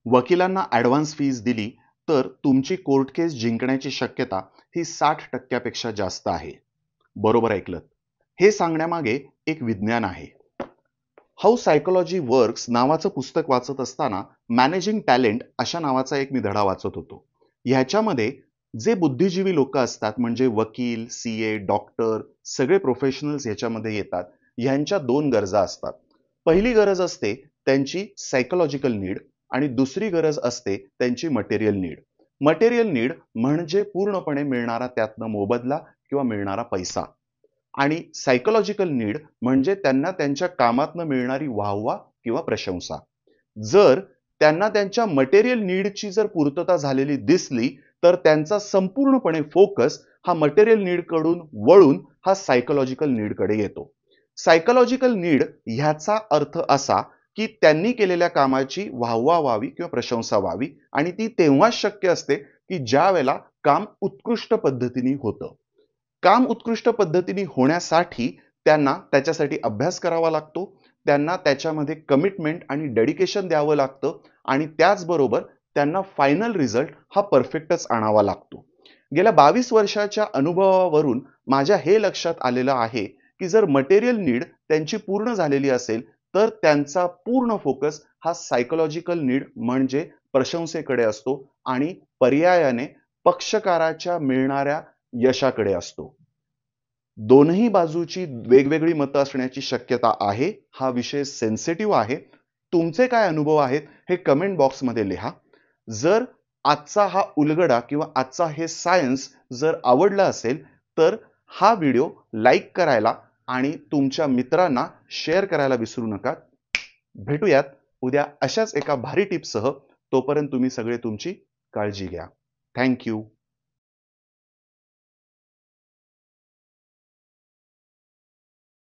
वकिलांना advance fees दिली तर तुमची कोर्ट केस जिंकण्याची शक्यता ही 60% जास्त आहे. बरोबर ऐकलत. हे सांगण्यामागे एक विज्ञान आहे. हाऊ सायकोलॉजी वर्क्स नावाचं पुस्तक वाचत असताना मॅनेजिंग टॅलेंट अशा नावाचा एक मी धडा वाचत होतो. ह्याच्यामध्ये जे बुद्धिजीवी लोक असतात म्हणजे वकील, सीए, डॉक्टर, सगळे प्रोफेशनल्स ह्याच्यामध्ये येतात. ह्यांच्या दोन गरजा असतात. पहिली गरज असते त्यांची सायकोलॉजिकल नीड आणि दुसरी गरज असते त्यांची मटेरियल नीड. मटेरियल नीड म्हणजे पूर्णपणे मिळणारा त्यातनं मोबदला किंवा मिळणारा पैसा आणि सायकोलॉजिकल नीड म्हणजे त्यांना त्यांच्या कामातनं मिळणारी वाहवा किंवा प्रशंसा. जर त्यांना त्यांच्या मटेरियल नीडची जर पूर्तता झालेली दिसली तर त्यांचा संपूर्णपणे फोकस हा मटेरियल नीड कडून वळून हा सायकोलॉजिकल नीड कडे येतो. सायकोलॉजिकल नीड ह्याचा अर्थ असा की त्यांनी केलेल्या कामाची वाहवा व्हावी किंवा प्रशंसा व्हावी आणि ती तेव्हाच शक्य असते की ज्या वेळेला काम उत्कृष्ट पद्धतीने होतं. काम उत्कृष्ट पद्धतीने होण्यासाठी त्यांना त्याच्यासाठी अभ्यास करावा लागतो. त्यांना त्याच्यामध्ये कमिटमेंट आणि डेडिकेशन द्यावं लागतं आणि त्याचबरोबर त्यांना फायनल रिझल्ट हा परफेक्टच आणावा लागतो. गेल्या 22 वर्षाच्या अनुभवावरून माझ्या हे लक्षात आलेलं आहे की जर मटेरियल नीड त्यांची पूर्ण झालेली असेल तर त्यांचा पूर्ण फोकस हा सायकोलॉजिकल नीड म्हणजे प्रशंसेकडे असतो आणि पर्यायाने पक्षकाराच्या मिळणाऱ्या यशाकडे असतो. दोनही बाजूची वेगवेगळी मतं असण्याची शक्यता आहे. हा विषय सेन्सिटिव्ह आहे. तुमचे काय अनुभव आहेत हे कमेंट बॉक्समध्ये लिहा. जर आजचा हा उलगडा किंवा आजचा हे सायन्स जर आवडला असेल तर हा व्हिडिओ लाईक करायला आणि तुमच्या मित्रांना शेअर करायला विसरू नका. भेटूयात उद्या अशाच एका भारी टिप्ससह. तोपर्यंत तुम्ही सगळे तुमची काळजी घ्या. Thank you.